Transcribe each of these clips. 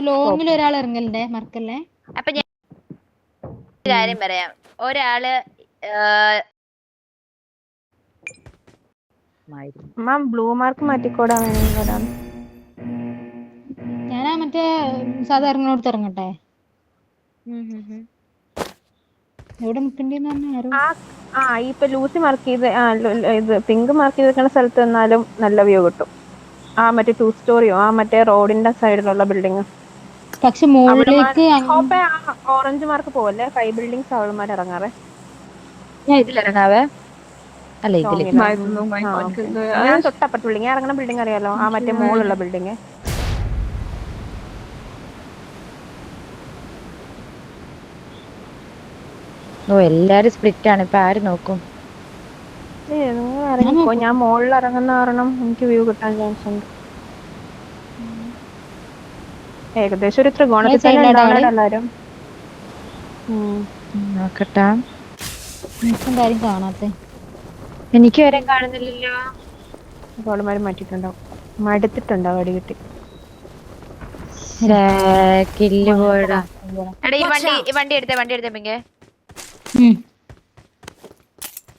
ലോങ്ങിൽ ഒരാൾ ഇറങ്ങലുണ്ടേ മറക്കല്ലേ. അപ്പൊ ഞാൻ കാര്യം പറയാം. ഒരാള് ബ്ലൂ മാർക്ക് മാറ്റിക്കോടാ വേണമെങ്കിൽ ഒരാൾ. ഞാനാ മറ്റേ സാധാരണ ഇറങ്ങട്ടെ. എവിടെ നിക്കണ്ടേന്ന് പറഞ്ഞ ഇപ്പൊ ലൂസി മാർക്ക് ചെയ്ത് ഇത് പിങ്ക് മാർക്ക് ചെയ്തിരിക്കുന്ന സ്ഥലത്ത് നിന്നാലും നല്ല വ്യൂ കിട്ടും. മറ്റേ 2 സ്റ്റോറിയോ മറ്റേ റോഡിന്റെ സൈഡിലുള്ള ബിൽഡിങ്. പക്ഷെ മുകളിലേക്ക് ഓറഞ്ച് മാർക്ക് പോവല്ലേ. 5 ബിൽഡിങ്സ് അവളുമാർ ഇറങ്ങാറേ. ഞാൻ ഇതിലിറങ്ങാവേ. അല്ല ഇതില് ഞാൻ തൊട്ടപ്പുറത്ത് ബിൽഡിങ്. ഞാൻ ഇറങ്ങുന്ന ബിൽഡിംഗ് അറിയാലോ, മറ്റേ മോളുള്ള ബിൽഡിങ്. എല്ലാരും സ്പ്ലിറ്റ് ആണ്. ഇപ്പൊ ആര് നോക്കും? ഇറങ്ങിപ്പോ. ഞാൻ മുകളിൽ ഇറങ്ങുന്ന കാരണം എനിക്ക് വ്യൂ കിട്ടാൻ ചാൻസ് ഉണ്ട്. ഏകദേശം ഒരു ത്രികോണത്തിൽ തന്നെ ഉണ്ടാവണം എല്ലാരും. നോക്കട്ടാ. കാര്യം കാണാത്ത എനിക്ക് വരെ കാണുന്നില്ലല്ലോ. ഗോളുമാര് മാറ്റിട്ടുണ്ടാവും. മടുത്തിട്ടുണ്ടാവും അടി കിട്ടി. കില്ല് പോയടാ. ഈ വണ്ടി എടുത്തേ പിങ്കെ.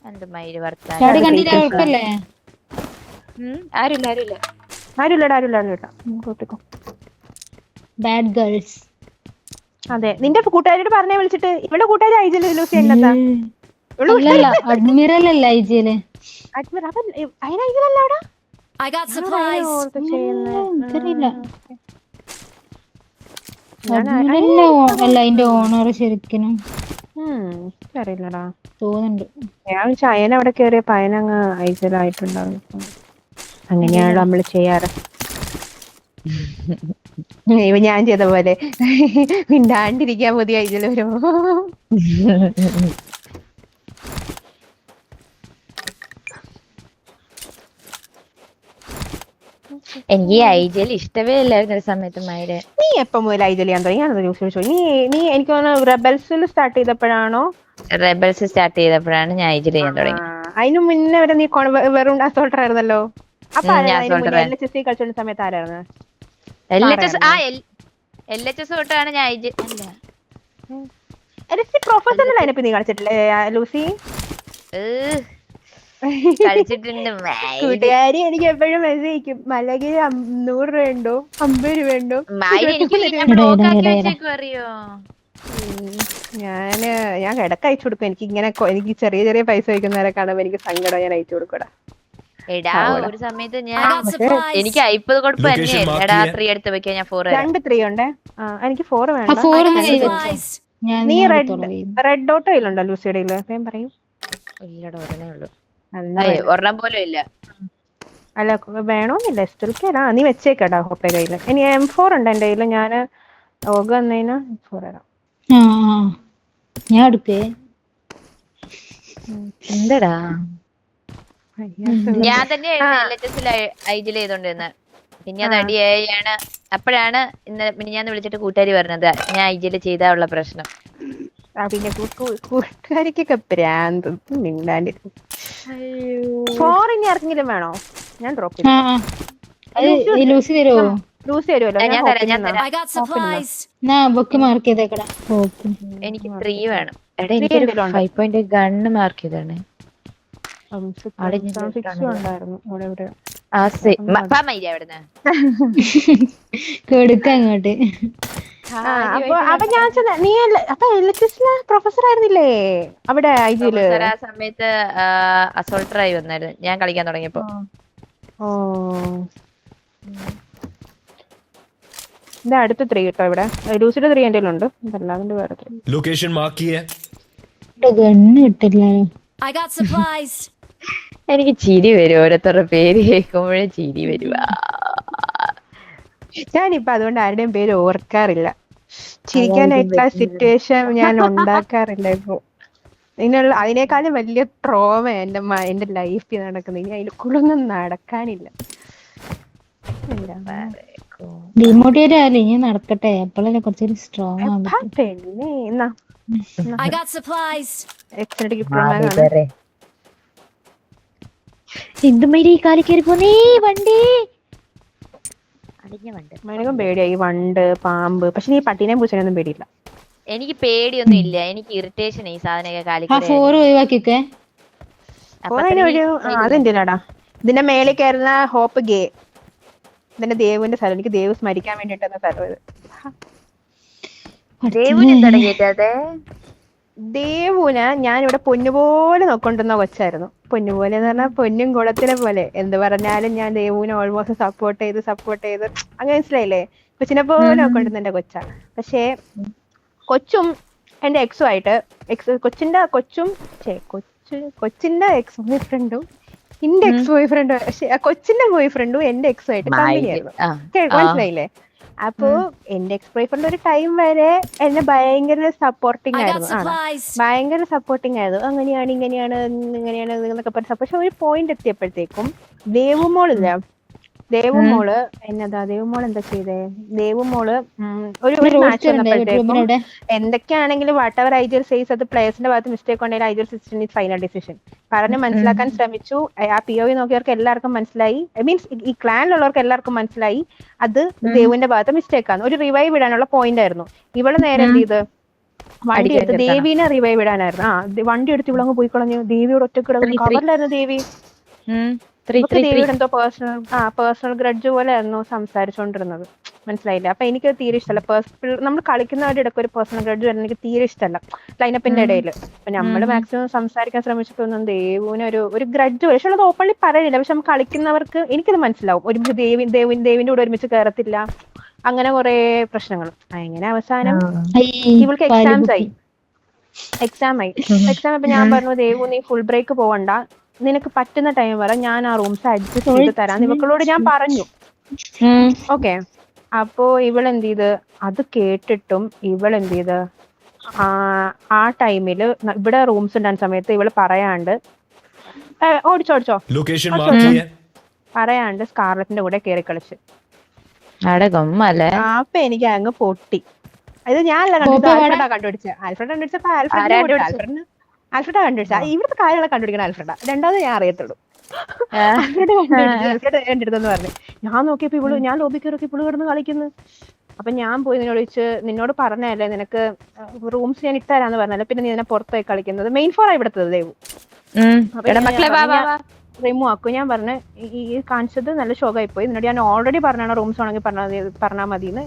എന്ത് മയില് വർത്താനം. ആരുമില്ല. Bad girls. അതെ, നിന്റെ കൂട്ടുകാരോട് പറഞ്ഞേ വിളിച്ചിട്ട്. ഇവിടെ കൂട്ടുകാരി ഐജില് ലൂസി എന്നതാ. അഡ്മിറൽ അല്ല ഐജില്. അല്ല അതിന്റെ ഓണർ ശരിക്കും അറിയില്ലടാ തോന്നുന്നുണ്ട്. ഞാൻ ചയന അവിടെ കേറിയ പയനങ്ങ് ഐജിലായിട്ടുണ്ടാവും. അങ്ങനെയാണല്ലോ നമ്മള് ചെയ്യാറ്. ഞാൻ ചെയ്ത പോലെ മിണ്ടാണ്ടിരിക്കാൻ പുതിയ ഐജില് വരുമ്പോ. എനിക്ക് ഐജിൽ ഇഷ്ടമേ ഇല്ലായിരുന്നു ഒരു സമയത്ത്. മയില് നീ എപ്പോ മുതൽ ഐജിൽ ചെയ്യാൻ തുടങ്ങി? ഞാനത് ചോദിച്ചു. നീ എനിക്ക് തോന്നുന്നു റെബൽസിൽ സ്റ്റാർട്ട് ചെയ്തപ്പോഴാണോ? റെബൽസ് സ്റ്റാർട്ട് ചെയ്തപ്പോഴാണ് ഞാൻ ഐജിൽ ചെയ്യാൻ തുടങ്ങി. അതിനു മുന്നേ വരെ നീ വെറും അസോൾട്ടർ ആയിരുന്നല്ലോ. അപ്പൊ കളിച്ചോണ്ട സമയത്ത് ആരായിരുന്നു? LHS തൊട്ടാണ് ഞാൻ ഐജി. പ്രൊഫഷണൽ ലൈനപ്പ് നീ കളിച്ചിട്ടില്ലേ ലൂസി? കളിച്ചിട്ടുണ്ട്. കൂട്ടുകാരി എനിക്ക് എപ്പോഴും മെസ്സേജ് അയക്കും. മലക്ക് 100 രൂപ ഉണ്ടോ, 50 രൂപ ഉണ്ടോ? അറിയോ, ഞാൻ ഇടക്ക് അയച്ചു കൊടുക്കും. എനിക്ക് ചെറിയ ചെറിയ പൈസ വയ്ക്കുന്നവരെ കാണുമ്പോ എനിക്ക് സങ്കടം. ഞാൻ അയച്ചു കൊടുക്കൂടാ. എടാ ഒരു സമയത്ത് എനിക്ക് 50 കൊടുപ്പ് തന്നെയായിരുന്നു. എടാ 3 എടുത്ത് വെക്കാൻ ഞാൻ 4 2 3 ഉണ്ടേ. എനിക്ക് 4 വേണ്ട. നീ റെഡ് ഡോട്ട് കയ്യിലുണ്ടോ ലൂസിയുടെ? ഞാൻ പറയും. ഇല്ലടാ ഒരെണ്ണേ ഉള്ളൂ. ഒരെണ്ണം പോലും ഇല്ല. അല്ല വേണോന്നില്ല. എസ്റ്റൽക്കാ നീ വെച്ചേക്കടാ ഹോപ്പേ കയ്യില്. ഇനി M4 ഉണ്ട് എന്റെ കയ്യില്. ഞാൻ ഓഗ വന്നതിന് M4 തരാം. ഞാൻ എടുക്കേ. എന്തടാ ഞാൻ തന്നെയായിരുന്നു LHS ഐജിൽ ചെയ്തോണ്ടിരുന്നത്. പിന്നെ അത് അടിയാണ്. അപ്പോഴാണ് ഞാൻ വിളിച്ചിട്ട് കൂട്ടുകാരി പറഞ്ഞത് ഞാൻ ഐജിൽ ചെയ്താലുള്ള പ്രശ്നം. പിന്നെ കൂട്ടുകാരിക്കൊക്കെ പ്രാന്ത്. മിണ്ടാണ്ടിരുന്നു. 4 ഇനി ആർക്കെങ്കിലും വേണോ? ഞാൻ ഡ്രോപ്പ് ചെയ്തു. ലൂസി തരുമോ? ലൂസി തരുമല്ലോ. എനിക്ക് 3 വേണം. എടാ എനിക്ക് 5 ഗണ്ണ് മാർക്ക് ചെയ്താണ്. കൊടുക്കങ്ങോട്ട്. അപ്പൊ ഞാൻ നീ പ്രൊഫസർ ആയിരുന്നില്ലേ അവിടെ ഐജിയില്? ആ സമയത്ത് അസോൾട്ടറായി വന്നായിരുന്നു ഞാൻ കളിക്കാൻ തുടങ്ങിയപ്പോ. അടുത്ത 3 കേട്ടോ. ഇവിടെ ലൂസിയുടെ 3 എന്റെ ഉണ്ട്. അതല്ലാതെ വേറെ ലൊക്കേഷൻ മാർക്ക് ചെയ്യേ. എനിക്ക് ചിരി വരും ഓരോരുത്തരുടെ പേര് കേൾക്കുമ്പോഴേ ചിരി വരുവാ. ഞാനിപ്പോ അതുകൊണ്ട് ആരുടെയും പേര് ഓർക്കാറില്ല. ചിരിക്കാനായിട്ടുള്ള സിറ്റുവേഷൻ ഞാൻ ഉണ്ടാക്കാറില്ല ഇപ്പൊ. അതിനേക്കാളും വലിയ ട്രോമ എന്റെ ലൈഫിൽ നടക്കുന്നത്. ഇനി അതിൽ കൂടുതലൊന്നും നടക്കാനില്ല. ഡിമോട്ടിവേറ്റ് ആയാലും ഇനി നടക്കട്ടെ. അപ്പോഴല്ലേ കുറച്ചൊരു സ്ട്രോങ് ആവും. എന്തുമേരി കാലി കയറി പോന്നേ വണ്ടി. മനുക്കും പേടിയായി വണ്ട് പാമ്പ്. പക്ഷെ നീ പട്ടീനെയും പൂച്ചനെയൊന്നും പേടിയില്ല. എനിക്ക് പേടിയൊന്നും ഇല്ല, എനിക്ക് ഇറിറ്റേഷൻ ഈ സാധനമൊക്കെ ആ കാലിക്കൂടെ. 4 ഒഴിവാക്കിക്കേ. അതെന്തിനാടാ? ഇതിന്റെ മേളിൽ കയറുന്ന ഹോപ്പ് ഗേ. ഇതിന്റെ ദേവുവിന്റെ സ്ഥലം. എനിക്ക് ദേവ് സ്മരിക്കാൻ വേണ്ടിട്ടാണ് സ്ഥലം ഇത്. ദേവുന് എന്താണ് കേട്ടത്? ദേവുന് ഞാനിവിടെ പൊന്നുപോലെ നോക്കൊണ്ടിരുന്ന കൊച്ചായിരുന്നു. പൊന്നുപോലെ എന്ന് പറഞ്ഞാൽ പൊന്നും കുളത്തിനെ പോലെ. എന്ത് പറഞ്ഞാലും ഞാൻ ദേവുവിനെ ഓൾമോസ്റ്റ് സപ്പോർട്ട് ചെയ്ത് അങ്ങനെ മനസ്സിലായില്ലേ? കൊച്ചിനെ പോലെ നോക്കൊണ്ടിരുന്ന എന്റെ കൊച്ചാ. പക്ഷേ കൊച്ചും എന്റെ എക്സുമായിട്ട് കൊച്ചിന്റെ എക്സ് ബോയ് ഫ്രണ്ടും എന്റെ എക്സ് ബോയ് ഫ്രണ്ടും, പക്ഷെ കൊച്ചിന്റെ ബോയ് ഫ്രണ്ടും എന്റെ എക്സുമായിട്ട് കമ്പനിയായിരുന്നു. മനസ്സിലായില്ലേ? അപ്പോ എന്റെ എക്സ് ബോയ് ഫ്രണ്ട് ഒരു ടൈം വരെ എന്നെ ഭയങ്കര സപ്പോർട്ടിങ് ആയിരുന്നു. അങ്ങനെയാണ് ഇങ്ങനെയാണ് എന്നൊക്കെ പറഞ്ഞ. പക്ഷെ ഒരു പോയിന്റ് എത്തിയപ്പോഴത്തേക്കും ദേവുമോൾ എന്താ ചെയ്തേ? ദേവുമോള് ഒരു മാച്ച് വന്നപ്പോഴത്തേക്കും എന്തൊക്കെയാണെങ്കിലും വാട്ട് എവർ ഐഡിയൽ സേസ് അത് പ്ലേയേഴ്സിന്റെ ഭാഗത്ത് മിസ്റ്റേക്ക് ഉണ്ടെങ്കിൽ ideal decision is final decision പറഞ്ഞ് മനസ്സിലാക്കാൻ ശ്രമിച്ചു. ആ POV നോക്കിയവർക്ക് എല്ലാവർക്കും മനസ്സിലായി, മീൻസ് ഈ ക്ലാനിലുള്ളവർക്ക് എല്ലാവർക്കും മനസ്സിലായി അത് ദേവുവിന്റെ ഭാഗത്ത് മിസ്റ്റേക്ക് ആണ്. ഒരു റിവൈവ് ഇടാനുള്ള പോയിന്റ് ആയിരുന്നു. ഇവള് നേരെ എന്ത് ചെയ്ത് വണ്ടി എടുത്ത് ദേവീനെ റിവൈവ് ഇടാനായിരുന്നു. വണ്ടി എടുത്ത് ഇവളങ്ങ് പോയി കളഞ്ഞു. ദേവിയോട് ഒറ്റ കവറിലായിരുന്നു ദേവി. ദേവിയോട് എന്തോ പേഴ്സണൽ ഗ്രഡ്ജ് പോലെ ആയിരുന്നു സംസാരിച്ചോണ്ടിരുന്നത്. മനസ്സിലായില്ല? അപ്പൊ എനിക്ക് തീരെ ഇഷ്ടമല്ല. നമ്മൾ കളിക്കുന്നവരുടെ ഇടയ്ക്ക് ഒരു പേഴ്സണൽ ഗ്രഡ്ജ് വരുന്നത് എനിക്ക് തീരെ ഇഷ്ടമല്ല ലൈനപ്പിന്റെ ഇടയിൽ. അപ്പൊ നമ്മള് മാക്സിമം സംസാരിക്കാൻ ശ്രമിച്ചിട്ടൊന്നും ദേവുവിന് ഒരു ഗ്രഡ്ജ് പക്ഷെ അത് ഓപ്പൺലി പറയുന്നില്ല. പക്ഷെ നമുക്ക് കളിക്കുന്നവർക്ക് എനിക്കത് മനസ്സിലാവും. ഒരുമിച്ച് ദേവിന്റെ കൂടെ ഒരുമിച്ച് കയറത്തില്ല, അങ്ങനെ കുറെ പ്രശ്നങ്ങൾ. അങ്ങനെ അവസാനം ഇവൾക്ക് എക്സാം ആയി. അപ്പൊ ഞാൻ പറഞ്ഞു, ദേവു നീ ഫുൾ ബ്രേക്ക് പോവണ്ട, നിനക്ക് പറ്റുന്ന ടൈം വരെ ഞാൻ ആ റൂംസ് അഡ്ജസ്റ്റ് ചെയ്ത് തരാം ഇവളോട് ഞാൻ പറഞ്ഞു. ഓക്കെ. അപ്പോ ഇവളെന്ത് ചെയ്ത് അത് കേട്ടിട്ടും ഇവളെന്ത് ചെയ്ത് ആ ടൈമില് ഇവിടെ റൂംസ് ഉണ്ടാകുന്ന സമയത്ത് ഇവള് പറയാണ്ട് ഓടിച്ചോ പറയാണ്ട് സ്കാർലറ്റിന്റെ കൂടെ കേറി കളിച്ച്. അപ്പൊ എനിക്ക് അങ്ങ് പൊട്ടി. ഇത് ഞാനല്ല കണ്ടുപിടിച്ചത്. ആൽഫ്രഡ കണ്ടുപിടിച്ച ഇവിടുത്തെ കാര്യങ്ങളെ കണ്ടുപിടിക്കണം ആൽഫ്രഡ. രണ്ടാമത് ഞാൻ അറിയത്തുള്ളൂ. ആൽഫ്രഡ് എന്റെ അടുത്തെന്ന് പറഞ്ഞു. ഞാൻ നോക്കിയപ്പോ ഞാൻ ലോബി കയറിയൊക്കെ ഇവള് കിടന്ന് കളിക്കുന്നു. അപ്പൊ ഞാൻ പോയി നിന്നോട് പറഞ്ഞല്ലേ നിനക്ക് റൂംസ് ഞാൻ ഇട്ടുതരാന്ന് പറഞ്ഞല്ലേ, പിന്നെ നീ ഇതിനെ പുറത്തുപോയി കളിക്കുന്നത്. മെയിൻ ഫോർ ഇവിടുത്തത് ദേവു. റിമൂവ് ആക്കും. ഞാൻ പറഞ്ഞ് ഈ കാണിച്ചത് നല്ല ഷോക്കായി പോയി. നിന്നോട് ഞാൻ ഓൾറെഡി പറഞ്ഞാണ് റൂംസ് ആണെങ്കിൽ പറഞ്ഞാൽ മതിന്ന്.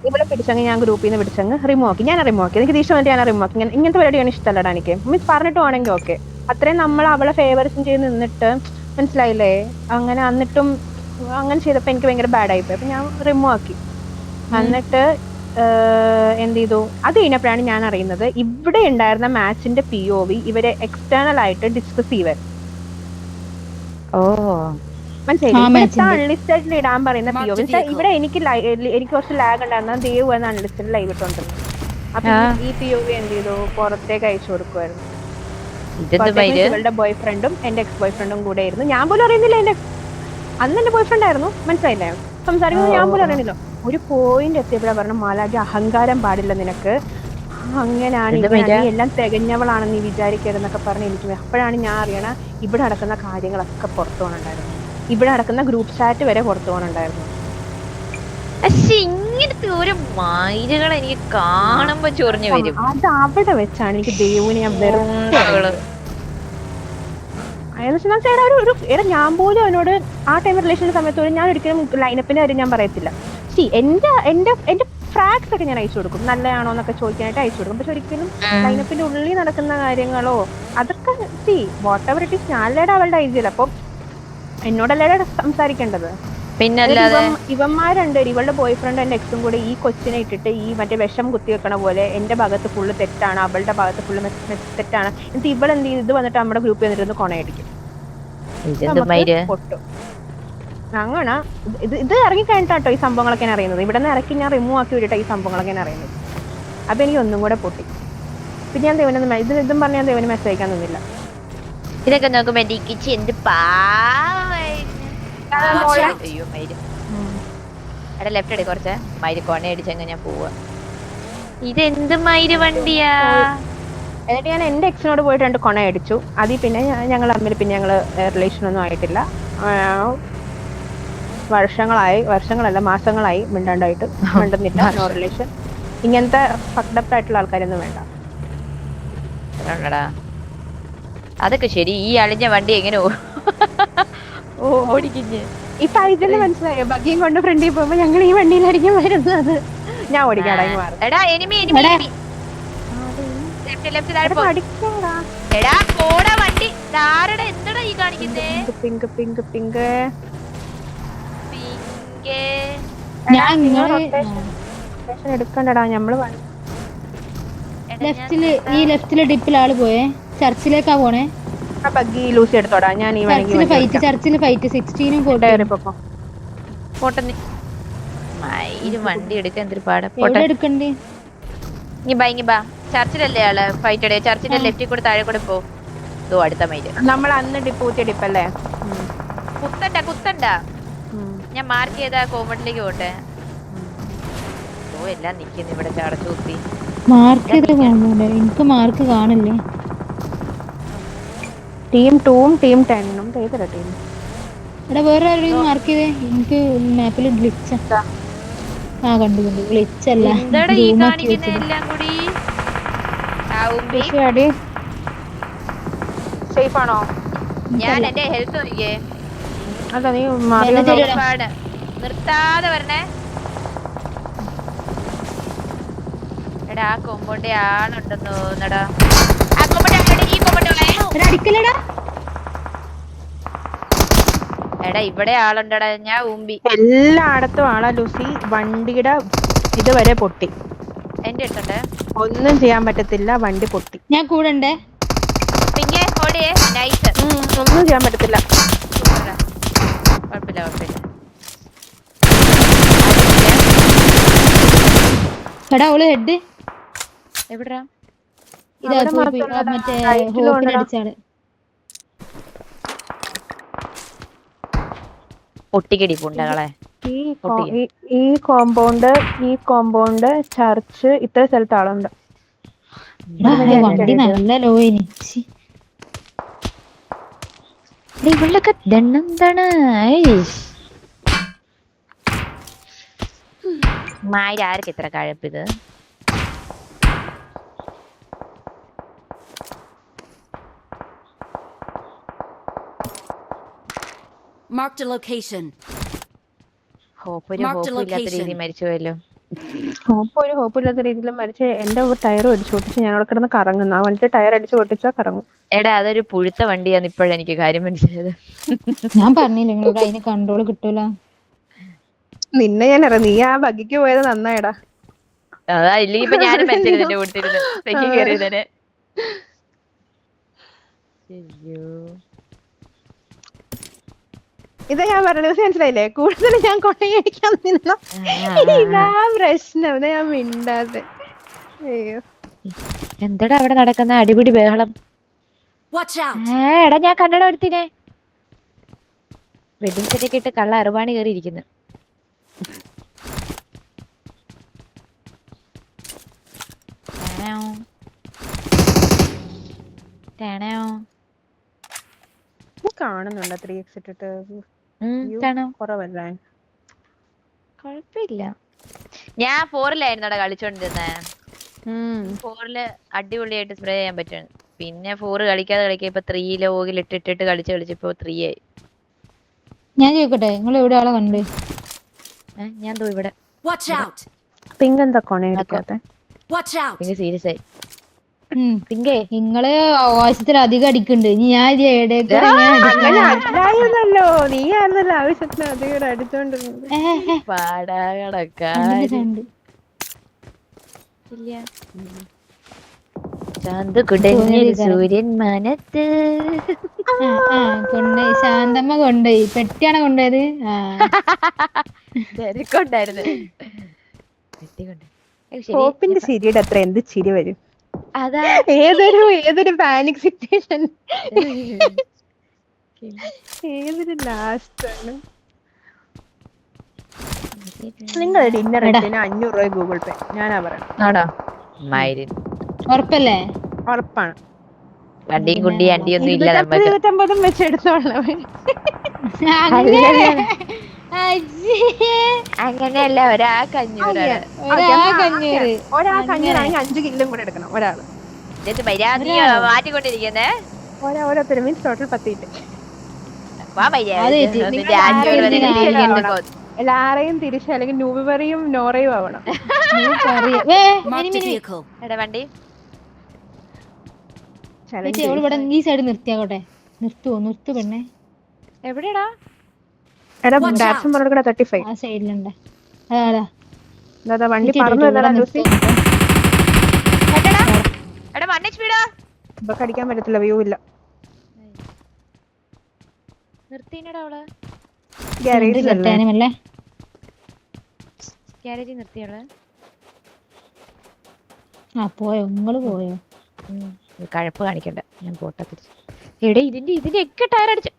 ഇവിടെ പിടിച്ചങ്ങ് ഞാൻ ഗ്രൂപ്പിൽ നിന്ന് പിടിച്ചങ്ങ് റിമൂവ് ആക്കി. ഞാൻ റിമൂവ് ആക്കി. എനിക്ക് ദേഷ്യം വന്നിട്ട് ഞാൻ റിമൂവ് ആക്കി. ഇങ്ങനത്തെ പരിപാടിയാണ് ഇഷ്ടമല്ലടാ എനിക്ക്. മീൻസ് പറഞ്ഞിട്ട് വേണമെങ്കിൽ ഓക്കെ. അത്രയും നമ്മൾ അവളെ ഫേവറിസം ചെയ്ത് നിന്നിട്ട് മനസ്സിലായില്ലേ? അങ്ങനെ എന്നിട്ടും അങ്ങനെ ചെയ്തപ്പോ എനിക്ക് ഭയങ്കര ബാഡ് ആയിപ്പോയി. അപ്പൊ ഞാൻ റിമൂവ് ആക്കി. എന്നിട്ട് എന്ത് ചെയ്തു? അത് കഴിഞ്ഞപ്പോഴാണ് ഞാൻ അറിയുന്നത് ഇവിടെ ഉണ്ടായിരുന്ന മാച്ചിന്റെ POV ഇവരെ എക്സ്റ്റേണൽ ആയിട്ട് ഡിസ്കസ് ചെയ്യുവാൻ. മനസ്സിലായി? അൺലിസ്റ്റഡിൽ ഇടാൻ പറയുന്ന POV ഇവിടെ എനിക്ക് കുറച്ച് ലാഗ് ഉണ്ടായിരുന്ന ദേവ് എന്ന അൺലിസ്റ്റഡ് ലൈവ് ഇട്ടോണ്ടിരുന്നു. അപ്പൊ ഈ POV എന്ത് ചെയ്തു? പുറത്തേക്ക് അയച്ചു കൊടുക്കുമായിരുന്നു. ഇവളുടെ ബോയ് ഫ്രണ്ടും എന്റെ എക്സ് ബോയ് ഫ്രണ്ടും കൂടെ ആയിരുന്നു. ഞാൻ പോലും അറിയുന്നില്ല. അന്ന് എന്റെ ബോയ് ഫ്രണ്ട് ആയിരുന്നു. മനസ്സിലായില്ലേ? സംസാരിക്കുന്നത് ഞാൻ പോലും അറിയുന്നില്ല. ഒരു പോയിന്റ് എത്തിയപ്പോഴാണ് പറഞ്ഞു, മാലാഖ അഹങ്കാരം പാടില്ല നിനക്ക്, അങ്ങനെയാണ് എല്ലാം തികഞ്ഞവളാണെന്ന് നീ വിചാരിക്കരുതെന്നൊക്കെ പറഞ്ഞ് എനിക്ക്. അപ്പോഴാണ് ഞാൻ അറിയണ ഇവിടെ നടക്കുന്ന കാര്യങ്ങളൊക്കെ പുറത്തു പോകണുണ്ടായിരുന്നു. ഇവിടെ നടക്കുന്ന ഗ്രൂപ്പ് ചാറ്റ് വരെ പുറത്തു പോകണുണ്ടായിരുന്നു. പക്ഷെ ഇങ്ങനത്തെ ഒരു മൈലുകളെ എനിക്ക് കാണുമ്പോ ചൊറിഞ്ഞു വരും. അത് അവിടെ വെച്ചാണ് എനിക്ക് ദേവുവിനെ ഞാൻ ഞാൻ പോലും അവനോട് ആ ടൈം റിലേഷന്റെ സമയത്ത് ഞാൻ ഒരിക്കലും ലൈനപ്പിന്റെ കാര്യം ഞാൻ പറയത്തില്ല. എന്റെ ഫ്രാക്സ് ഒക്കെ ഞാൻ അയച്ചു കൊടുക്കും, നല്ലതാണോ എന്നൊക്കെ ചോദിക്കാനായിട്ട് അയച്ചു കൊടുക്കും. പക്ഷെ ഒരിക്കലും ലൈനപ്പിന്റെ ഉള്ളിൽ നടക്കുന്ന കാര്യങ്ങളോ അതൊക്കെ വാട്ട് എവർ ഇറ്റ് ഈസ് ഞാനല്ലേടെ അവളുടെ ഐഡിയല്ല. അപ്പൊ എന്നോടല്ലേടെ സംസാരിക്കേണ്ടത്. പിന്നല്ലാതെ ഇവന്മാരുണ്ട്, ഇവളുടെ ബോയ് ഫ്രണ്ട് എന്റെ എക്സും കൂടെ ഈ കൊച്ചിനെ ഇട്ടിട്ട് ഈ മറ്റേ വിഷം കുത്തി വെക്കണ പോലെ എന്റെ ഭാഗത്ത് ഫുള്ള് തെറ്റാണ്, അവളുടെ ഭാഗത്ത് ഫുള്ള് തെറ്റാണ്. എന്നിട്ട് ഇവളെന്ത് ചെയ്ത് ഇത് വന്നിട്ട് നമ്മുടെ ഗ്രൂപ്പിൽ വന്നിട്ട് കൊണയടിക്കും, പൊട്ടും. അങ്ങനെ ഇത് ഇറങ്ങി കഴിഞ്ഞിട്ടാട്ടോ ഈ സംഭവങ്ങളൊക്കെ അറിയുന്നത്. ഇവിടെ നിന്ന് ഇറക്കി ഞാൻ റിമൂവ് ആക്കി വിട്ടിട്ട് ഈ സംഭവങ്ങളൊക്കെ അറിയുന്നത്. അപ്പൊ എനിക്ക് ഒന്നും കൂടെ പൊട്ടി. പിന്നെ ഞാൻ ദേവനൊന്നും ഇതും പറഞ്ഞ് ഞാൻ ദേവന് മെസ്സേജ് അയക്കാൻ നിന്നില്ല. ഇതൊക്കെ നോക്കുമ്പോ ലെഫ്റ്റ് അടി കുറച്ച് മയില് കൊണ അടിച്ചങ്ങ് ഞാൻ പോവാ. ഇതെന്ത് മയില് വണ്ടിയാ? എന്നിട്ട് ഞാൻ എന്റെ എക്സിനോട് പോയിട്ട് 2 കൊണ അടിച്ചു. അതിൽ പിന്നെ ഞങ്ങൾ തമ്മിൽ പിന്നെ ഞങ്ങള് റിലേഷൻ ഒന്നും ആയിട്ടില്ല. വർഷങ്ങളല്ല മാസങ്ങളായി മിണ്ടാണ്ടായിട്ട്. മിണ്ടുന്നില്ല, നോ റിലേഷൻ. ഇങ്ങനത്തെ ഫക്ഡപ്പ് ആയിട്ടുള്ള ആൾക്കാരൊന്നും വേണ്ട. അതൊക്കെ ശരി. ഈ അളിഞ്ഞ വണ്ടി എങ്ങനെ ഓടിക്കിഞ്ഞ് ഇപ്പൊ ഐജല് മനസ്സിലായോ? ബഗ്ഗിയും കൊണ്ട് ഫ്രണ്ടിൽ പോകുമ്പോ ഞങ്ങൾ ഈ വണ്ടിയിലായിരിക്കും വരുന്നത്. ഞാൻ ഓടിക്കാടാ മാറും. എടാ എനിമി എടാ പോടാ വണ്ടി. ധാരടാ എന്തടാ ഈ കാണിക്കുന്നേ? പിങ്ക് പിങ്ക് പിങ്ക് ഞാൻ എടുക്കണ്ടടാ. ഞമ്മള് ലെഫ്റ്റില് ഡിപ്പിൽ ആള് പോയേ. ചർച്ചിലേക്കാ പോണേ. ബഗ്ഗി ലൂസി എടുത്തോടാ. ഞാൻ ഈ ചർച്ചില് ഫൈറ്റ് 16 വണ്ടി എടുക്കാൻ എന്തൊരു പാടാ. എടുക്കണ്ടേ? ഇനി ബാ ചർച്ചിലല്ലേ ആള് ഫൈറ്റ് ഇടേ. ചർച്ചിന്റെ ലെഫ്റ്റിൽ കൂടെ താഴെ കൂടെ പോ. അടുത്ത മൈല് നമ്മൾ അന്ന് ഡിപ്പൂത്തിയ ഡിപ്പല്ലേ. കുത്തണ്ട ഞാൻ മാർക്ക് ചെയ്ത കോമ്പൗണ്ടിലേക്ക് പോട്ടെ. എല്ലാം നിക്കുന്നു ഇവിടെ ചടച്ചു കുത്തി. മാർക്ക് ചെയ്ത് കാണുന്നുണ്ട്. എനിക്ക് മാർക്ക് കാണില്ലേ. ടീം 2 ടീം 10 ഏതാ ടീം? എടാ വേറെ ആരെയും മാർക്ക് ചെയ്തേ. എനിക്ക് മാപ്പിൽ ഗ്ലിച്ച്. കണ്ടു ഗ്ലിച്ച് അല്ല. സേഫ് ആണോ? ഞാൻ എന്റെ ഹെൽത്ത് നോക്കിയേ. അല്ല നീ നിർത്താതെ വരണേ. എടാ ആ കൊമ്പോണ്ടെ ആളുണ്ടെന്ന് തോന്നടാ. ആ കൊമ്പോണ്ടെ ഈ കൊമ്പോണ്ടെ അടിക്കലടാ. എടാ ഇവിടെ ആളുണ്ടടാ. ഞാൻ ഊമ്പി. എല്ലായിടത്തും ആളാ ലൂസി. വണ്ടിയുടെ ഇതുവരെ പൊട്ടി. എന്റെ അടുത്തുണ്ട്. ഒന്നും ചെയ്യാൻ പറ്റത്തില്ല. വണ്ടി പൊട്ടി. ഞാൻ കൂടെ ഉണ്ടേ. ഒന്നും ചെയ്യാൻ പറ്റത്തില്ല. എടാ ഓള് ഹെഡ് എവിടാ? മറ്റേ ഹോപ്പിനടിച്ചാണ്. പൊട്ടിക്കടി പുണ്ടകളെ. ഈ കോമ്പൗണ്ട് ചർച്ച് ഇത്ര സ്ഥലത്ത് ആളുണ്ട്. വണ്ടി നല്ല ലോ. ഇവളൊക്കെ ദണ്ണെന്താണ് ആർക്ക് ഇത്ര കഴപ്പിത്? ഹോപ്പില്ലാത്ത രീതിയിൽ മരിച്ചുപോയല്ലോ. ഹോപ്പില്ലാത്ത രീതിയിൽ മരിച്ച എന്റെ ടയർ അടിച്ചു പൊട്ടിച്ച് ഞാൻ അവിടെ കിടന്ന് കറങ്ങുന്നു. ആ വണ്ടി ടയർ അടിച്ചു പൊട്ടിച്ചാ കറങ്ങും. എടാ അതൊരു പുഴുത്ത വണ്ടിയാന്ന് ഇപ്പോഴെനിക്ക് കാര്യം മനസ്സിലായത്. ഞാൻ പറഞ്ഞില്ല നിങ്ങളോട് അതിന് കൺട്രോൾ കിട്ടൂല. നിന്നെ ഞാൻ അറിയാം. നീ ആ ബഗ്ഗിക്ക് പോയത് നന്നായിടാ. അതാ ഇല്ലെങ്കിൽ ഇപ്പൊ ഞാനും മരിച്ചിരുന്നു കൊടുത്തിരുന്നു. കയറിയതന്നെ. ഇത് ഞാൻ പറഞ്ഞത് മനസ്സിലായില്ലേ? കൂടുതൽ ഞാൻ കൊള്ളയടിക്കാൻ നിന്ന പ്രശ്നം. ഞാൻ മിണ്ടാതെ. അയ്യോ എന്താടാ അവിടെ നടക്കുന്ന അടിപിടി ബഹളം? എടാ ഞാൻ കണ്ടട ഒരുത്തിനെ വെഡിങ് സെറ്റൊക്കെ ഇട്ട് കള്ള അറുപാണി കയറി ഇരിക്കുന്നു. കാണുന്നുണ്ട് 3x ഇട്ടിട്ട്. കൊഴപ്പില്ല. ഞാൻ 4-ലായിരുന്നോടാ കളിച്ചോണ്ടിരുന്നേ. 4-ല് അടിപൊളിയായിട്ട് സ്പ്രേ ചെയ്യാൻ പറ്റും. പിന്നെ 4 കളിക്കാതെ ഇപ്പൊ 3 ലോഗിൽ ഇട്ടിട്ട് കളിച്ചിപ്പോ 3 ആയി. ഞാൻ ചോദിക്കട്ടെ നിങ്ങൾ എവിടെ ആളെ കണ്ട്? ഞാൻ ഇവിടെ പിങ്ക് എന്താ കൊണയെടുക്കാത്തെ? സീരിയസ് ആയി നിങ്ങള് ആവശ്യത്തിൽ അധികം അടിക്കുന്നുണ്ട്. ഇനി ഞാൻ നീ ആയിരുന്നല്ലോ ആവശ്യത്തിന് അധികം അടിച്ചോണ്ടിരുന്നത്. സൂര്യൻ മനത്ത് കൊണ്ടുപോയി. ശാന്തമ്മ കൊണ്ടുപോയി. പെട്ടിയാണ് കൊണ്ടുപോയത്. തിരക്കുണ്ടായിരുന്നു. ഹോപ്പിന്റെ ചിരിയുടെ അത്ര എന്ത് ചിരി വരും? അതാ ഏതൊരു പാനിക് സിറ്റുവേഷൻ. ഏതൊരു ലാസ്റ്റ് ആണ്. നിങ്ങൾ ഡിന്നർ എടുത്തിന് 500 രൂപ ഗൂഗിൾ പേ. ഞാനാ പറയാം. ഉറപ്പല്ലേ? ഉറപ്പാണ്. വണ്ടിയും കുണ്ടി അണ്ടിയൊന്നും ഇല്ല. 250 വെച്ച് എടുത്തോളാം. അങ്ങനെയല്ല ഒരാൾക്ക് 500. ഒരാൾക്ക് 500. ഒരാൾക്ക് 500 5 കില്ലും കൂടെ എടുക്കണം ഒരാള്. എന്നിട്ട് മര്യാദ നീ മാറ്റിക്കൊണ്ടിരിക്കുന്നേ. ഓരോരുത്തർ മീൻസ് ടോട്ടൽ 10 കിറ്റ്. വാ ലാറയും തിരിച്ച് അല്ലെങ്കിൽ നൂബറിയും നോറയും ആവണം. എടാ വണ്ടി ഇവിടെ ഈ സൈഡ് നിർത്തിയാകട്ടെ. നിർത്ത് പെണ്ണെ. എവിടെയാടാ? എടാ ഡാക്സും പറഞ്ഞ 35 ആ സൈഡിലുണ്ട്. അതാ ദാദാ വണ്ടി പറന്നു വന്നടാ ലൂസി. എടാ 1 HP ടാ. ഇപ്പൊ കടിക്കാൻ പറ്റത്തില്ല, വ്യൂ ഇല്ല. നിർത്തിനടാ അവള്. ഗ്യാരേജിലല്ലേ? ഗ്യാരേജിൽ നിർത്തിയവള്. ആ പോയോ? നിങ്ങള് പോയോ? കഴപ്പ് കാണിക്കണ്ട, ഞാൻ പോട്ടെ തിരിച്ച്. എടേ ഇതിന്റെ ഒക്കെ ടയർ അടിച്ചു.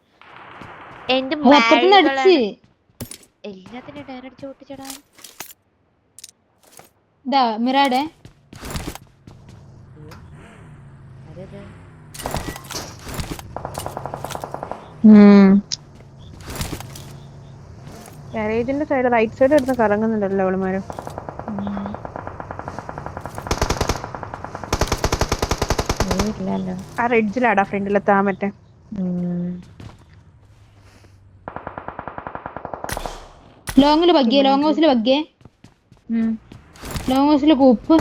എന്റെ എല്ലാത്തിനും ടയർ അടിച്ച് പൊട്ടിച്ചടാ. ഇതാ മിറാടെ ഗ്യാരേജിന്റെ സൈഡ് റൈറ്റ് സൈഡ് എടുത്ത് കറങ്ങുന്നുണ്ടല്ലോ അവളുമാരും. ആ റെഡ്ജിലാടാ ഫ്രണ്ടിലെത്താ മറ്റേ. ലോങ് ഹൗസിൽ ബഗ്ഗേ ലോങ് ഹൗസിൽ കൂപ്പ്.